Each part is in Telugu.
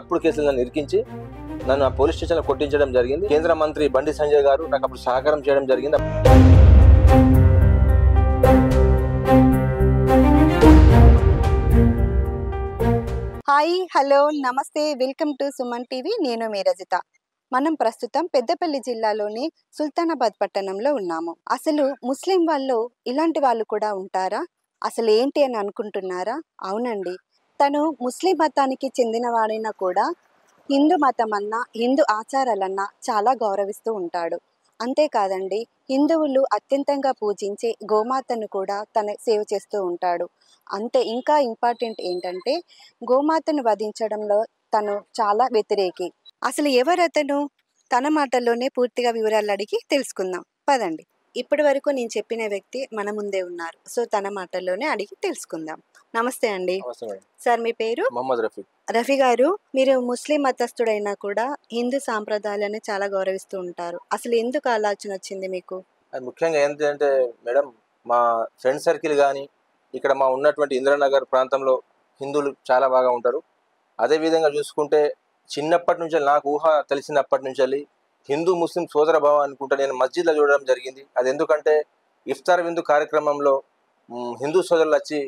తప్పుడు కేసులు నన్ను ఇరికించి నన్ను ఆ పోలీస్ స్టేషన్లో కొట్టించడం జరిగింది. కేంద్ర మంత్రి బండి సంజయ్ గారు నాకు అప్పుడు సహకారం చేయడం జరిగింది. హాయ్, హలో, నమస్తే, వెల్కమ్ టు సుమన్ టీవీ. నేను మీ రజిత. మనం ప్రస్తుతం పెద్దపల్లి జిల్లాలోని సుల్తానాబాద్ పట్టణంలో ఉన్నాము. అసలు ముస్లిం వాళ్ళు ఇలాంటి వాళ్ళు కూడా ఉంటారా? అసలు ఏంటి అని అనుకుంటున్నారా? అవునండి, తను ముస్లిం మతానికి చెందినవాడైనా కూడా హిందూ మతం అన్నా, హిందూ ఆచారాలన్నా చాలా గౌరవిస్తూ ఉంటాడు. అంతేకాదండి, హిందువులు అత్యంతంగా పూజించే గోమాతను కూడా తన సేవ చేస్తూ ఉంటాడు. అంతే, ఇంకా ఇంపార్టెంట్ ఏంటంటే గోమాతను వధించడంలో తను చాలా వ్యతిరేకి. అసలు ఎవరతను? తన మాటల్లోనే పూర్తిగా వివరాలు అడిగి తెలుసుకుందాం పదండి. ఇప్పటి వరకు నేను చెప్పిన వ్యక్తి మన ముందే ఉన్నారు. సో తన మాటల్లోనే అడిగి తెలుసుకుందాం. నమస్తే అండి. సార్, మీ పేరు? మొహమ్మద్ రఫీ. రఫీ గారు, మీరు ముస్లిం మతస్థుడైనా కూడా హిందూ సాంప్రదాయాలను చాలా గౌరవిస్తూ ఉంటారు. అసలు ఎందుకు ఆలోచన వచ్చింది మీకు? అది ముఖ్యంగా ఏంటంటే మేడం, మా ఫ్రెండ్ సర్కిల్ కానీ ఇక్కడ మా ఉన్నటువంటి ఇంద్రనగర్ ప్రాంతంలో హిందువులు చాలా బాగా ఉంటారు. అదేవిధంగా చూసుకుంటే చిన్నప్పటి నుంచి నాకు ఊహ తెలిసినప్పటి నుంచి హిందూ ముస్లిం సోదర భావం అనుకుంటే నేను మస్జిద్లో చూడడం జరిగింది. అది ఎందుకంటే ఇఫ్తార్ విందు కార్యక్రమంలో హిందూ సోదరులు వచ్చి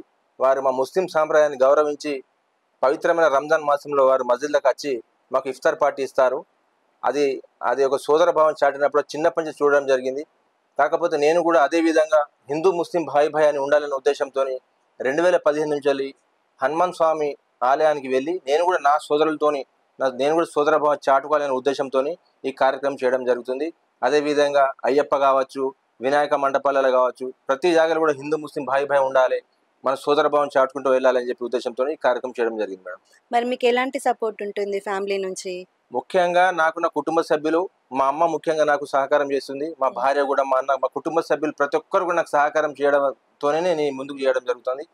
వారు మా ముస్లిం సాంప్రదాయాన్ని గౌరవించి పవిత్రమైన రంజాన్ మాసంలో వారు మస్జిద్లకు వచ్చి మాకు ఇఫ్తార్ పార్టీ ఇస్తారు. అది అది ఒక సోదర భావం చాటినప్పుడు చిన్నప్పటి నుంచి చూడడం జరిగింది. కాకపోతే నేను కూడా అదే విధంగా హిందూ ముస్లిం భాయి భాయి అని ఉండాలనే ఉద్దేశంతో 2015 నుంచి హనుమాన్ స్వామి ఆలయానికి వెళ్ళి నేను కూడా నా సోదరులతోని నేను కూడా సోదర భావం చాటుకోవాలనే ఉద్దేశంతో ఈ కార్యక్రమం చేయడం జరుగుతుంది. అదేవిధంగా అయ్యప్ప కావచ్చు, వినాయక మండపాలలో కావచ్చు, ప్రతి జాగాలో కూడా హిందూ ముస్లిం భాయి భాయి ఉండాలి, మన సోదర భావం చాటుకుంటూ వెళ్ళాలని చెప్పి ఉద్దేశంతో ఈ కార్యక్రమం చేయడం జరిగింది మేడం. మరి మీకు ఎలాంటి సపోర్ట్ ఉంటుంది ఫ్యామిలీ నుంచి? ముఖ్యంగా నాకు నా కుటుంబ సభ్యులు, మా అమ్మ ముఖ్యంగా నాకు సహకారం చేస్తుంది. మా భార్య కూడా, మా అన్న, మా కుటుంబ సభ్యులు ప్రతి ఒక్కరు కూడా నాకు సహకారం చేయడంతోనే నేను ముందుకు చేయడం జరుగుతుంది.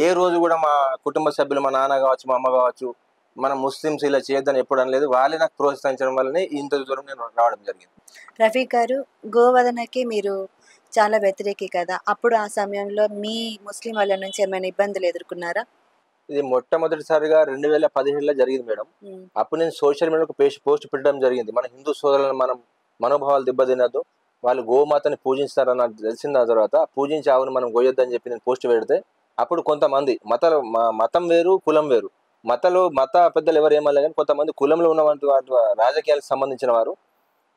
ఏ రోజు కూడా మా కుటుంబ సభ్యులు, మా నాన్న కావచ్చు, మా అమ్మ కావచ్చు, మన ముస్లిమ్స్ ఇలా చేయొద్దని ఎప్పుడు అనలేదు. వాళ్ళే నాకు ప్రోత్సహించడం వల్లనే ఇంత దూరం నేను రావడం జరిగింది. రఫీ గారు, గోవధనకి మీరు చాలా వ్యతిరేకి కదా, అప్పుడు ఆ సమయంలో మీ ముస్లిం వాళ్ళ నుంచి ఏమైనా ఇబ్బందులు ఎదుర్కొన్నారా? ఇది మొట్టమొదటిసారిగా 2017లో జరిగింది మేడం. అప్పుడు నేను సోషల్ మీడియాలో పోస్ట్ పెట్టడం జరిగింది. మన హిందూ సోదరులను మనం మనోభావాలు దెబ్బతినద్దు, వాళ్ళు గోమాతని పూజిస్తారని నాకు తెలిసిన తర్వాత పూజించి ఆవును మనం గోయొద్దని చెప్పి నేను పోస్ట్ పెడితే అప్పుడు కొంతమంది మతం వేరు, కులం వేరు, మత పెద్దలు ఎవరు ఏమన్నా కానీ కొంతమంది కులంలో ఉన్నటువంటి రాజకీయాలకు సంబంధించిన వారు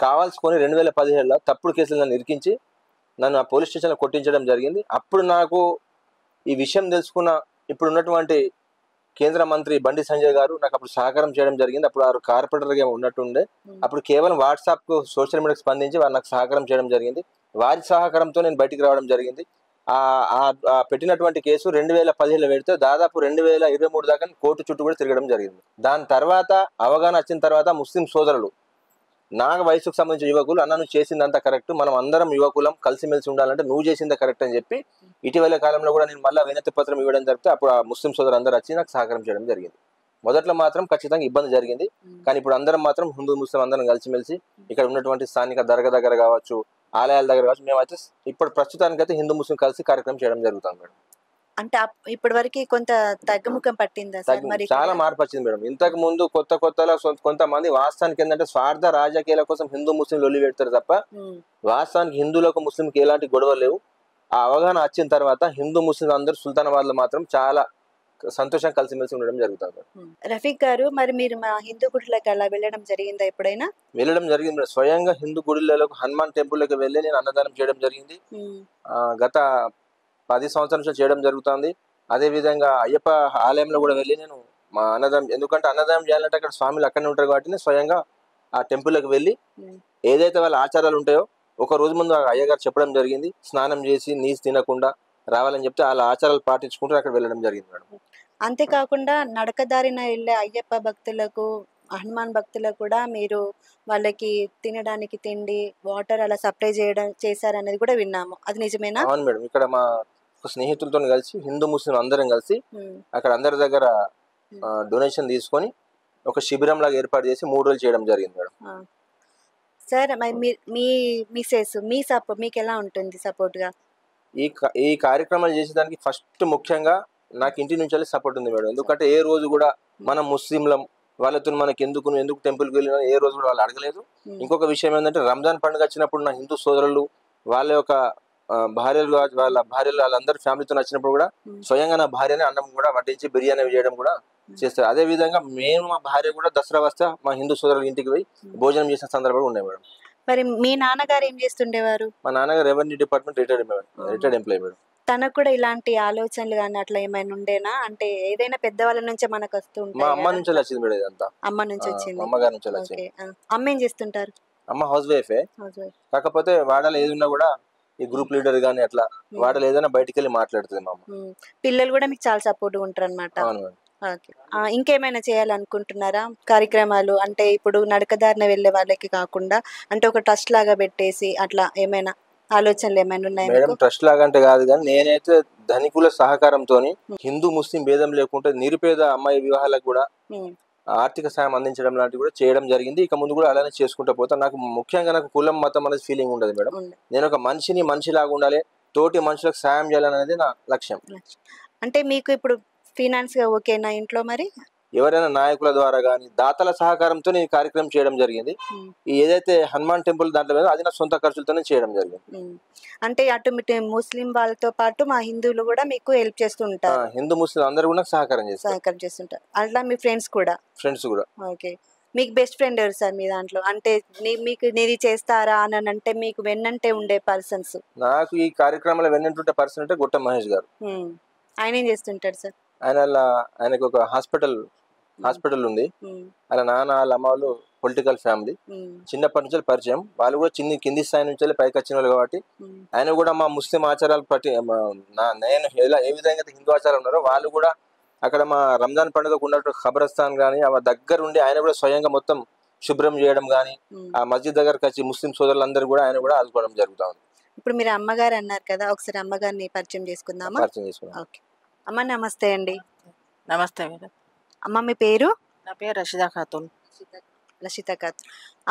కావాల్సుకొని 2017లో తప్పుడు కేసులు నన్ను ఇరికించి నన్ను ఆ పోలీస్ స్టేషన్లో కొట్టించడం జరిగింది. అప్పుడు నాకు ఈ విషయం తెలుసుకున్న ఇప్పుడు ఉన్నటువంటి కేంద్ర మంత్రి బండి సంజయ్ గారు నాకు అప్పుడు సహకారం చేయడం జరిగింది. అప్పుడు వారు కార్పొరేటర్గా ఉన్నట్టుండే అప్పుడు కేవలం వాట్సాప్ సోషల్ మీడియాకు స్పందించి వారు నాకు సహకారం చేయడం జరిగింది. వారి సహకారంతో నేను బయటికి రావడం జరిగింది. పెట్టినటువంటి కేసు 2017లో పెడితే దాదాపు 2023 దాకా కోర్టు చుట్టూ కూడా తిరగడం జరిగింది. దాని తర్వాత అవగాహన వచ్చిన తర్వాత ముస్లిం సోదరులు, నా వయసుకు సంబంధించిన యువకులు, అన్న నువ్వు చేసిందంతా కరెక్ట్, మనం అందరం యువకులం కలిసిమెలిసి ఉండాలంటే నువ్వు చేసిందే కరెక్ట్ అని చెప్పి ఇటీవల కాలంలో కూడా నేను మళ్ళీ వినతి పత్రం ఇవ్వడం జరిగితే అప్పుడు ఆ ముస్లిం సోదరులు అందరూ వచ్చి నాకు సహకారం చేయడం జరిగింది. మొదట్లో మాత్రం ఖచ్చితంగా ఇబ్బంది జరిగింది, కానీ ఇప్పుడు అందరం మాత్రం హిందూ ముస్లిం అందరం కలిసిమెలిసి ఇక్కడ ఉన్నటువంటి స్థానిక దర్గా దగ్గర కావచ్చు, ఆలయాల దగ్గర కావచ్చు, మేమైతే ఇప్పుడు ప్రస్తుతానికైతే హిందూ ముస్లిం కలిసి కార్యక్రమం చేయడం జరుగుతుంది మేడం. అంటే ఇప్పటి వరకు కొంత తగ్గుముఖం పట్టిందా సార్? మరి చాలా మార్పు వచ్చింది మేడం. ఇంతకు ముందు కొత్తలో కొంతమంది వాస్తవానికి ఏంటంటే స్వార్థ రాజకీయాల కోసం హిందూ ముస్లిం లొల్లి పెడతారు తప్ప వాస్తవానికి హిందువులకు ముస్లింకి ఎలాంటి గొడవలు లేవు. ఆ అవగాహన వచ్చిన తర్వాత హిందూ ముస్లిం అందరూ సుల్తానాబాద్ లో మాత్రం చాలా సంతోషం కలిసిమెలిసి ఉండడం జరుగుతుంది. రఫీక్ గారు, మరి మీరు మా హిందూ గుడిలోకి అలా వెళ్ళడం జరిగిందా ఎప్పుడైనా? వెళ్ళడం జరిగింది మేడం. స్వయంగా హిందూ గుడిలకు హనుమాన్ టెంపుల్ లోకి వెళ్ళి నేను అన్నదానం చేయడం జరిగింది. గత 10 సంవత్సరాల నుంచి చేయడం జరుగుతుంది. అదే విధంగా అయ్యప్ప ఆలయంలో కూడా వెళ్ళి నేను మా అన్నదానం, ఎందుకంటే అన్నదానం చేయాలంటే అక్కడ స్వామిలు అక్కడనే ఉంటారు కాబట్టి స్వయంగా ఆ టెంపుల్కి వెళ్ళి ఏదైతే వాళ్ళ ఆచారాలు ఉంటాయో ఒక రోజు ముందు అయ్యగారు చెప్పడం జరిగింది, స్నానం చేసి నీసు తినకుండా రావాలని చెప్తే వాళ్ళ ఆచారాలు పాటించుకుంటూ అక్కడ వెళ్ళడం జరిగింది మేడం. అంతేకాకుండా నడకదారిన వెళ్ళే అయ్యప్ప భక్తులకు, హనుమాన్ భక్తులకు కూడా మీరు వాళ్ళకి తినడానికి తిండి, వాటర్ అలా సప్లై చేశారనేది కూడా విన్నాము. అది నిజమేనా? అవును మేడం. ఇక్కడ మా స్నేహితులతో కలిసి హిందూ ముస్లిం అందరం కలిసి అక్కడ అందరి దగ్గర డొనేషన్ తీసుకొని ఒక శిబిరం లాగా ఏర్పాటు చేసి 3 రోజులు చేయడం జరిగింది మేడం. సార్, మీ మిసెస్ మీకు ఎలా ఉంటుంది సపోర్ట్ గా? ఈ కార్యక్రమాలు చేసేదానికి ఫస్ట్ ముఖ్యంగా నాకు ఇంటి నుంచి సపోర్ట్ ఉంది మేడం. ఎందుకంటే ఏ రోజు కూడా మనం ముస్లింలం, వాళ్ళతో మనకి ఎందుకు టెంపుల్కి వెళ్ళినా ఏ రోజు కూడా వాళ్ళు అడగలేదు. ఇంకొక విషయం ఏంటంటే రంజాన్ పండుగ వచ్చినప్పుడు నా హిందూ సోదరులు వాళ్ళ యొక్క భార్యలు వాళ్ళందరూ ఫ్యామిలీతో వచ్చినప్పుడు కూడా స్వయంగా నా భార్యని అన్నం కూడా వడ్డించి బిర్యానీ చేయడం కూడా చేస్తారు. అదే విధంగా మేము మా భార్య కూడా దసరా వస్తే మా హిందూ సోదరుల ఇంటికి పోయి భోజనం చేసిన సందర్భాలు ఉన్నాయి మేడం. మరి మీ నాన్నగారు ఏం చేస్తుండేవారు? మా నాన్నగారు revenue department retired employee madam. తనకు కూడా ఇలాంటి ఆలోచనలు కానీ అట్లా ఏమైనా ఉండేనా? అంటే ఏదైనా పెద్దవాళ్ళ నుంచే మనకు వస్తూ మా ఉంటాయి అమ్మ కదా. నుంచి వచ్చింది మేడం ఇదంతా. అమ్మ నుంచి వచ్చింది. అమ్మగారి నుంచి వచ్చింది. ఓకే. అమ్మ ఏం చేస్తుంటారు? అమ్మ హౌస్ వైఫే. House wife. కాకపోతే వాడలో ఏది ఉన్నా కూడా ఈ గ్రూప్ లీడర్ గానీ అట్లా వాడలో ఏదైనా బయటికి వెళ్ళి మాట్లాడుతుంది మా అమ్మ. పిల్లలు కూడా మీకు చాలా సపోర్ట్ ఉంటారు అనమాట. అవును మేడం. ఓకే. ఇంకేమైనా చేయాలనుకుంటున్నారా కార్యక్రమాలు? అంటే ఇప్పుడు నడకదారిన వెళ్ళే వాళ్ళకి కాకుండా అంటే ఒక ట్రస్ట్ లాగా పెట్టేసి అట్లా ఏమైనా ఆలోచనలు ఏమైనా ఉన్నాయా మేడం? మీకు? ట్రస్ట్ లాగా అంటే కాదు, కానీ నేనైతే ధనికుల సహకారంతో హిందూ ముస్లిం భేదం లేకుండా నిరుపేద అమ్మాయి వివాహాలకు కూడా ఆర్థిక సాయం అందించడం లాంటివి కూడా చేయడం జరిగింది. ఇక ముందు కూడా అలానే చేసుకుంటూ పోతా. నాకు ముఖ్యంగా నాకు కులం మతం అనేది ఫీలింగ్ ఉండదు మేడం. నేను ఒక మనిషిలాగా ఉండాలి, తోటి మనుషులకు సాయం చేయాలనేది నా లక్ష్యం. అంటే మీకు ఇప్పుడు ఫైనాన్స్ గా ఓకేనా ఇంట్లో? మరి ఎవరైనా నాయకుల ద్వారా కానీ దాతల సహకారంతో ఈ కార్యక్రమం చేయడం జరిగింది. ఏదైతే హనుమాన్ టెంపుల్ దాంట్లో అది నా సొంత ఖర్చులతోనే చేయడం జరిగింది. అంటే అటు ముస్లిం వాళ్ళతో పాటు మా హిందువులు కూడా మీకు హెల్ప్ చేస్తుంటారు? హిందూ ముస్లిం అందరూ కూడా సహకారం చేస్తుంటారు. అట్లా మీ ఫ్రెండ్స్ కూడా? ఓకే. మీకు బెస్ట్ ఫ్రెండ్ ఎవరు సార్ మీ దాంట్లో? అంటే మీకు ఇది చేస్తారా అని అంటే మీకు వెన్నంటే ఉండే పర్సన్స్? నాకు ఈ కార్యక్రమంలో వెన్నంటుండే పర్సన్ అంటే గుట్ట మహేష్ గారు. ఆయన ఏం చేస్తుంటాడు సార్? ఆయనకు ఒక హాస్పిటల్ ఉంది. అలా నాన్న వాళ్ళ అమ్మ వాళ్ళు పొలిటికల్ ఫ్యామిలీ, చిన్నప్పటి నుంచి పరిచయం. వాళ్ళు కూడా కింది స్థాయి నుంచి పైకి వచ్చిన వాళ్ళు కాబట్టి ఆయన కూడా మా ముస్లిం ఆచారాలు నేను ఏ విధంగా హిందూ ఆచారాలు ఉన్నారో వాళ్ళు కూడా అక్కడ మా రంజాన్ పండుగకు ఉన్నట్టు ఖబరస్థాన్ గానీ ఆ దగ్గర ఉండి ఆయన కూడా స్వయంగా మొత్తం శుభ్రం చేయడం గానీ ఆ మస్జిద్ దగ్గరకు వచ్చి ముస్లిం సోదరులందరూ కూడా ఆయన కూడా ఆదుకోవడం జరుగుతా ఉంది. ఇప్పుడు మీరు అమ్మగారు అన్నారు కదా, ఒకసారి అమ్మగారిని పరిచయం చేసుకుందామా? ఓకే. అమ్మ నమస్తే అండి. నమస్తే మేడం. అమ్మ మీ పేరు? నా పేరు రషీదా ఖాతూన్.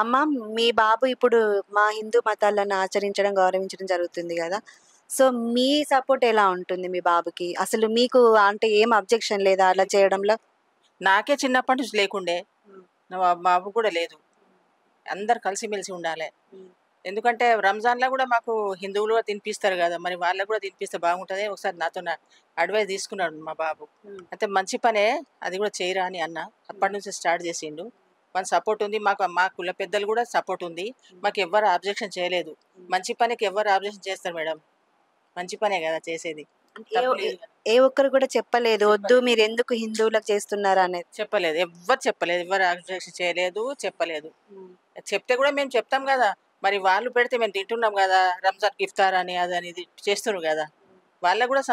అమ్మ మీ బాబు ఇప్పుడు మా హిందూ మతాలను ఆచరించడం గౌరవించడం జరుగుతుంది కదా, సో మీ సపోర్ట్ ఎలా ఉంటుంది మీ బాబుకి? అసలు మీకు అంటే ఏం అబ్జెక్షన్ లేదా అలా చేయడంలో? నాకే చిన్నప్పటి నుంచి లేకుండే, నా బాబు కూడా లేదు. అందరు కలిసిమెలిసి ఉండాలి. ఎందుకంటే రంజాన్లో కూడా మాకు హిందువులు కూడా తినిపిస్తారు కదా, మరి వాళ్ళకు కూడా తినిపిస్తే బాగుంటుంది. ఒకసారి నాతో అడ్వైస్ తీసుకున్నాడు మా బాబు. అయితే మంచి పనే, అది కూడా చేయరా అని అన్న. అప్పటి నుంచి స్టార్ట్ చేసిండు. మన సపోర్ట్ ఉంది, మా కుల పెద్దలు కూడా సపోర్ట్ ఉంది. మాకు ఎవ్వరు అబ్జెక్షన్ చేయలేదు. మంచి పనికి ఎవ్వరు అబ్జెక్షన్ చేస్తారు మేడం? మంచి పనే కదా చేసేది. ఏ ఒక్కరు కూడా చెప్పలేదు వద్దు మీరు ఎందుకు హిందువులకు చేస్తున్నారు అనేది? చెప్పలేదు, ఎవ్వరు అబ్జెక్షన్ చేయలేదు, చెప్పలేదు. చెప్తే కూడా మేము చెప్తాం కదా, మరి వాళ్ళు పెడితే మేము తింటున్నాం కదా, రంజాన్ ఇఫ్తార్ అని అదని ఇది చేస్తున్నారు కదా, వాళ్ళకు కూడా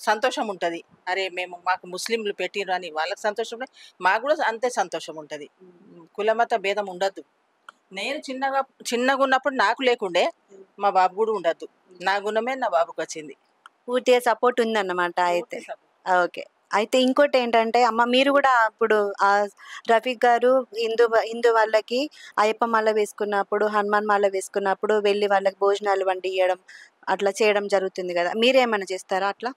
సంతోషం ఉంటుంది. అరే మాకు ముస్లింలు పెట్టిర్రు అని వాళ్ళకి సంతోషం ఉంటుంది, మాకు కూడా అంతే సంతోషం ఉంటుంది. కులమత భేదం ఉండద్దు. నేను చిన్నగా ఉన్నప్పుడు నాకు లేకుండే, మా బాబు కూడా ఉండద్దు. నా గుణమే నా బాబుకి వచ్చింది. పూర్తిగా సపోర్ట్ ఉందన్నమాట అయితే. ఓకే. అయితే ఇంకోటి ఏంటంటే అమ్మ మీరు కూడా ఇప్పుడు రఫీక్ గారు హిందూ వాళ్ళకి అయ్యప్ప మాల వేసుకున్నప్పుడు, హనుమాన్ మాల వేసుకున్నప్పుడు వెళ్ళి వాళ్ళకి భోజనాలు వండియడం అట్లా చేయడం జరుగుతుంది కదా, మీరేమైనా చేస్తారా అట్లా?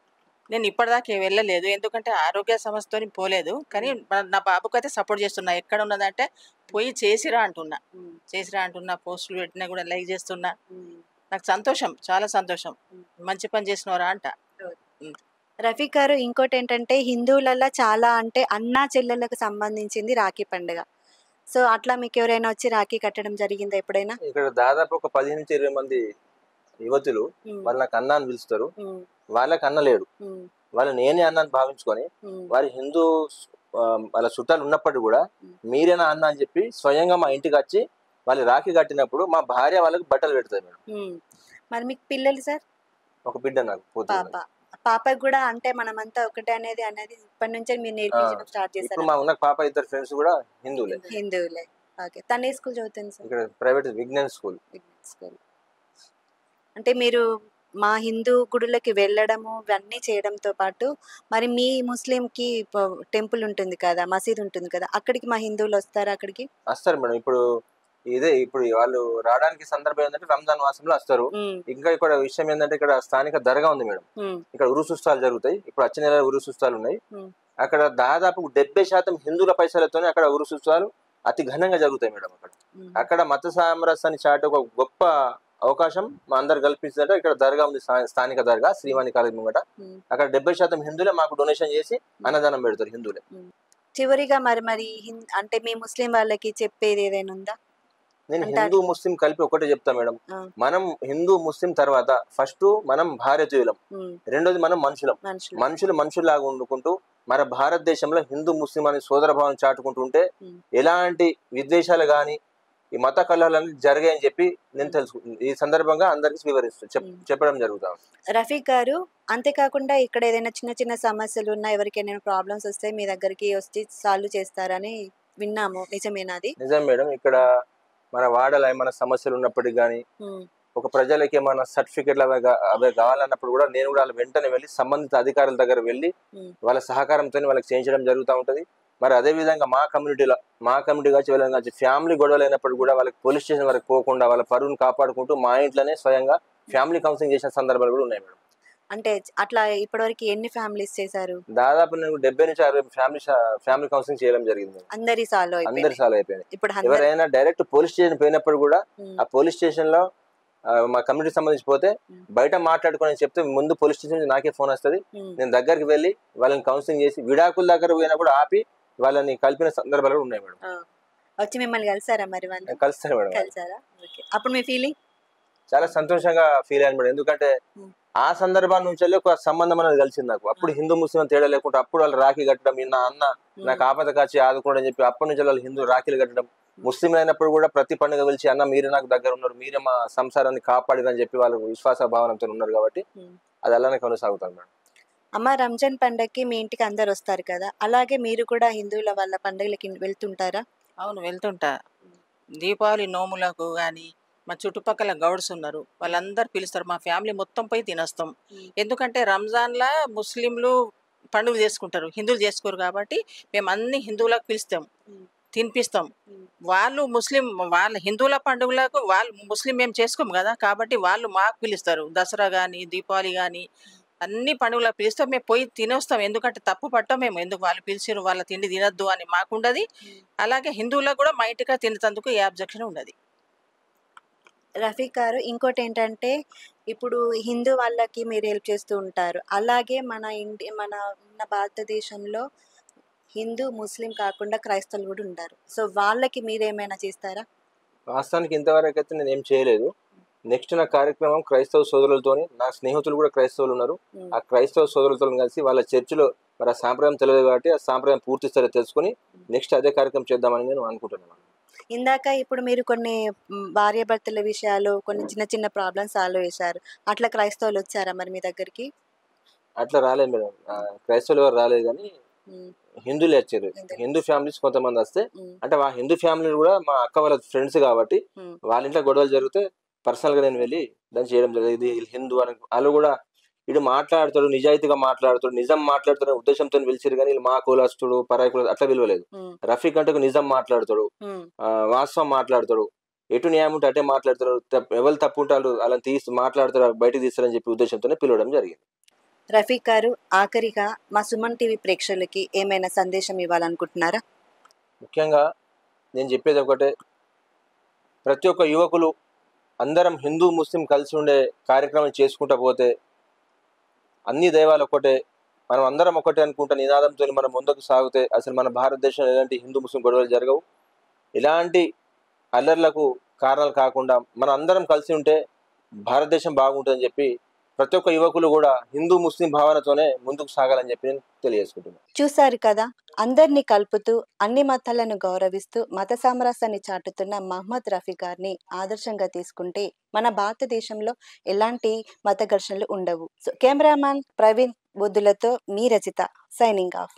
నేను ఇప్పటిదాకా వెళ్ళలేదు, ఎందుకంటే ఆరోగ్య సమస్యతో పోలేదు. కానీ నా బాబుకి అయితే సపోర్ట్ చేస్తున్నా. ఎక్కడ ఉన్నదంటే పోయి చేసిరా అంటున్నా, పోస్టులు పెట్టినా కూడా లైక్ చేస్తున్నా. నాకు సంతోషం, చాలా సంతోషం. మంచి పని చేసినవరా అంట. రఫీక్ గారు ఇంకోటి ఏంటంటే హిందువులలో చాలా అంటే అన్నా చెల్లెళ్ళకు సంబంధించింది రాఖీ పండుగ. సో అట్లా మీకు ఎవరైనా వచ్చి రాఖీ కట్టడం జరిగిందా ఎప్పుడైనా? ఇక్కడ దాదాపు ఒక 15-20 మంది యువతులు వాళ్ళు నాకు అన్న అని పిలుస్తారు. వాళ్ళకి అన్న లేడు, వాళ్ళు నేనే అన్నాన్ని భావించుకొని వారి హిందూ వాళ్ళ చుట్టాలు ఉన్నప్పటికీ కూడా మీరేనా అన్న అని చెప్పి స్వయంగా మా ఇంటికి వచ్చి వాళ్ళు రాఖీ కట్టినప్పుడు మా భార్య వాళ్ళకి బట్టలు పెడతాయి మేడం. మరి మీకు పిల్లలు సార్? ఒక బిడ్డ నాకు. పాపకి కూడా అంటే మనమంతా ఒకటే అనేది ఇప్పటి నుంచే మీరు నేర్పించడం స్టార్ట్ చేశారు? మా ఉన్న పాప ఇద్దరు ఫ్రెండ్స్ కూడా హిందువులే. ఓకే. తను ఏ స్కూల్ చదువుతుంది సార్? ఇక్కడ ప్రైవేట్ విజ్ఞాన్ స్కూల్. అంటే మీరు మా హిందూ గుడులకి వెళ్ళడము ఇవన్నీ చేయడంతో పాటు మరి మీ ముస్లింకి టెంపుల్ ఉంటుంది కదా, మసీద్ ఉంటుంది కదా, అక్కడికి మా హిందువులు వస్తారా? అక్కడికి వస్తారు మేడం. ఇప్పుడు వాళ్ళు రావడానికి సందర్భం ఏంటంటే రంజాన్ మాసంలో వస్తారు. ఇంకా ఇక్కడ విషయం ఏంటంటే ఇక్కడ స్థానిక దర్గా ఉంది మేడం. ఇక్కడ ఉరుసుస్తాలు జరుగుతాయి. ఇప్పుడు వచ్చే నెల ఉరుసుస్తాలు ఉన్నాయి. అక్కడ దాదాపు 70% హిందువుల పైసలతోనే అక్కడ ఉరుసుత్సవాలు అతి ఘనంగా జరుగుతాయి మేడం. అక్కడ మత సామరస్యాన్ని చాటే ఒక గొప్ప అవకాశం మా అందరు కల్పిస్తుంటే ఇక్కడ దర్గా ఉంది, స్థానిక దర్గా శ్రీవాణి కాలేజ్ ముంగట. అక్కడ 70% హిందువులే మాకు డొనేషన్ చేసి అన్నదానం పెడతారు హిందువులే. చివరిగా మరి అంటే మీ ముస్లిం వాళ్ళకి చెప్పేది ఏదైనా ఉందా? నేను హిందూ ముస్లిం కలిపి ఒకటే చెప్తా మేడం, మనం హిందూ ముస్లిం తర్వాత ఫస్ట్ మనం భారతీయులం, రెండోది మనం మనుషులాగా వండుకుంటూ మన భారతదేశంలో హిందూ ముస్లిం అనే సోదర భావం చాటుకుంటుంటే ఎలాంటి విద్వేషాలు గాని ఈ మత కలహాలన్నీ జరిగాయని చెప్పి నేను ఈ సందర్భంగా అందరికి వివరిస్తూ చెప్పడం జరుగుతాం. రఫీక్ గారు, అంతేకాకుండా ఇక్కడ ఏదైనా చిన్న చిన్న సమస్యలు ఉన్నా, ఎవరికైనా ప్రాబ్లమ్స్ వస్తే మీ దగ్గరికి వచ్చి సాల్వ్ చేస్తారని విన్నాము, నిజమేనాది? నిజం మేడం. ఇక్కడ మన వాడలో ఏమైనా సమస్యలు ఉన్నప్పటికీ కానీ ఒక ప్రజలకి ఏమైనా సర్టిఫికెట్లు అవి కావాలన్నప్పుడు కూడా నేను కూడా వెంటనే వెళ్ళి సంబంధిత అధికారుల దగ్గర వెళ్ళి వాళ్ళ సహకారంతో వాళ్ళకి చేయించడం జరుగుతూ ఉంటది. మరి అదే విధంగా మా కమ్యూనిటీ కావచ్చు వీళ్ళని కావచ్చు ఫ్యామిలీ గొడవలు అయినప్పుడు కూడా వాళ్ళకి పోలీస్ స్టేషన్ వరకు పోకుండా వాళ్ళ పరువును కాపాడుకుంటూ మా ఇంట్లోనే స్వయంగా ఫ్యామిలీ కౌన్సిలింగ్ చేసిన సందర్భాలు కూడా ఉన్నాయి మేడం. అంటే అట్లా ఇప్పటివరకు ఎన్ని ఫ్యామిలీస్ చేశారు? దాదాపు నేను 70 నుంచి 60 ఫ్యామిలీ కౌన్సిలింగ్ చేయడం జరిగింది. అందరి సాల్వ్ అయిపోయింది. ఎవరైనా డైరెక్ట్ పోలీస్ స్టేషన్ పోయినప్పుడు కూడా ఆ పోలీస్ స్టేషన్ లో మా కమ్యూనిటీ సంబంధించి పోతే బయట మాట్లాడుకోని చెప్తే ముందు పోలీస్ స్టేషన్ నుంచి నాకే ఫోన్ వస్తుంది. నేను దగ్గరికి వెళ్ళి వాళ్ళని కౌన్సిలింగ్ చేసి విడాకుల దగ్గర పోయినా కూడా ఆపి వాళ్ళని కలిపిన సందర్భాలు కూడా ఉన్నాయి మేడం. వచ్చి మిమ్మల్ని కలిసారా? మరి కలుస్తారు మేడం. అప్పుడు మీ ఫీలింగ్? చాలా సంతోషంగా ఫీల్ అయ్యాను మేడం. ఎందుకంటే ఆ సందర్భాల నుంచి ఒక సంబంధం అనేది కలిసింది నాకు. అప్పుడు హిందూ ముస్లిం తేడా లేకుండా అప్పుడు వాళ్ళు రాఖీ కట్టడం, నా అన్న నాకు ఆపద కాచి ఆదుకోవడం అని చెప్పి అప్పటి నుంచి వాళ్ళు హిందూ రాఖీలు కట్టడం, ముస్లిం అయినప్పుడు కూడా ప్రతి పండుగ పిలిచి అన్న మీరే నాకు దగ్గర ఉన్నారు, మీరే మా సంసారాన్ని కాపాడిరని చెప్పి వాళ్ళు విశ్వాస భావనతో ఉన్నారు కాబట్టి అది అలానే కొనసాగుతారు మేడం. అమ్మ, రంజాన్ పండగకి మీ ఇంటికి అందరు వస్తారు కదా, అలాగే మీరు కూడా హిందువుల వాళ్ళ పండుగలకి వెళ్తుంటారా? అవును, వెళ్తుంటా. దీపావళి నోములకు కానీ మా చుట్టుపక్కల గౌడ్స్ ఉన్నారు, వాళ్ళందరూ పిలుస్తారు. మా ఫ్యామిలీ మొత్తం పోయి తినేస్తాం. ఎందుకంటే రంజాన్లా ముస్లింలు పండుగ చేసుకుంటారు, హిందువులు చేసుకోరు కాబట్టి మేము అన్ని హిందువులకు పిలుస్తాం, తినిపిస్తాం. వాళ్ళు వాళ్ళ హిందువుల పండుగలకు వాళ్ళు ముస్లిం మేము చేసుకోము కదా, కాబట్టి వాళ్ళు మాకు పిలుస్తారు. దసరా కానీ దీపావళి కానీ అన్ని పండుగలకు పిలుస్తాం, మేము పోయి తినేస్తాం. ఎందుకంటే తప్పు పట్టాం మేము, ఎందుకు వాళ్ళు పిలిచారు వాళ్ళ తిండి తినద్దు అని మాకుండదు. అలాగే హిందువులకు కూడా మా ఇంటిగా తినేందుకు ఏ అబ్జెక్షన్ ఉండదు. రఫీక్ గారు, ఇంకోటి ఏంటంటే ఇప్పుడు హిందూ వాళ్ళకి మీరు హెల్ప్ చేస్తూ ఉంటారు, అలాగే మన ఉన్న భారతదేశంలో హిందూ ముస్లిం కాకుండా క్రైస్తవులు కూడా ఉంటారు. సో వాళ్ళకి మీరేమైనా చేస్తారా? వాస్తవానికి ఇంతవరకు అయితే నేను ఏం చేయలేదు. నెక్స్ట్ నా కార్యక్రమం క్రైస్తవ సోదరులతోని, నా స్నేహితులు కూడా క్రైస్తవులు ఉన్నారు, ఆ క్రైస్తవ సోదరులతో కలిసి వాళ్ళ చర్చిలో మరి ఆ సాంప్రదాయం తెలియదు కాబట్టి ఆ సాంప్రదాయం పూర్తి స్థాయిలో తెలుసుకుని నెక్స్ట్ అదే కార్యక్రమం చేద్దామని నేను అనుకుంటున్నాను. ఇందాక ఇప్పుడు మీరు కొన్ని భార్యాభర్తల విషయాలు కొన్ని చిన్న చిన్న ప్రాబ్లమ్స్ సాల్వ్ చేశారు, అట్లా క్రైస్తవులు వచ్చారా మరి మీ దగ్గరికి? అట్లా రాలేదు మేడం, క్రైస్తవులు ఎవరు రాలేదు కానీ హిందువులు వచ్చారు. హిందూ ఫ్యామిలీస్ కొంతమంది వస్తే అంటే ఆ హిందూ ఫ్యామిలీ కూడా మా అక్క వాళ్ళ ఫ్రెండ్స్ కాబట్టి వాళ్ళ ఇంట్లో గొడవలు జరిగితే పర్సనల్ గా నేను వెళ్ళి దాన్ని చేయడం జరిగింది. ఇది హిందూ అని వాళ్ళు కూడా ఇటు మాట్లాడతాడు, నిజాయితీగా మాట్లాడతాడు, నిజం మాట్లాడుతున్న ఉద్దేశంతో పిలిచారు కానీ మా కులస్తుడు పరాయి కుల అట్లా విలువలేదు. రఫీక్ అంటే నిజం మాట్లాడతాడు, వాస్తవం మాట్లాడతాడు, ఎటు న్యాయం ఉంటే అటే మాట్లాడతాడు, ఎవరు తప్పు ఉంటారు అలా మాట్లాడతారు బయటకు తీస్తారని చెప్పి ఉద్దేశంతోనే పిలవడం జరిగింది. రఫీక్ గారు, ఆఖరిగా మా సుమన్ టీవీ ప్రేక్షకులకి ఏమైనా సందేశం ఇవ్వాలనుకుంటున్నారా? ముఖ్యంగా నేను చెప్పేది ఒకటే, ప్రతి ఒక్క యువకులు అందరం హిందూ ముస్లిం కలిసి ఉండే కార్యక్రమం చేసుకుంటా పోతే అన్ని దైవాలు ఒకటే, మనం అందరం ఒకటే అనుకుంటా నినాదంతో మనం ముందుకు సాగితే అసలు మన భారతదేశంలో ఎలాంటి హిందూ ముస్లిం గొడవలు జరగవు. ఇలాంటి అల్లర్లకు కారణాలు కాకుండా మనం అందరం కలిసి ఉంటే భారతదేశం బాగుంటుందని చెప్పి ప్రతి ఒక్క యువకులు కూడా హిందూ ముస్లిం భావనతోనే ముందుకు సాగాలని చెప్పి నేను తెలియజేసుకుంటున్నాను. చూశారు కదా, అందరినీ కలుపుతూ అన్ని మతాలను గౌరవిస్తూ మత సామరస్యాన్ని చాటుతున్న మహమ్మద్ రఫీక్ గారిని ఆదర్శంగా తీసుకుంటే మన భారతదేశంలో ఎలాంటి మత ఘర్షణలు ఉండవు. సో కెమెరామ్యాన్ ప్రవీణ్ బొద్దులతో మీ రజిత, సైనింగ్ ఆఫ్.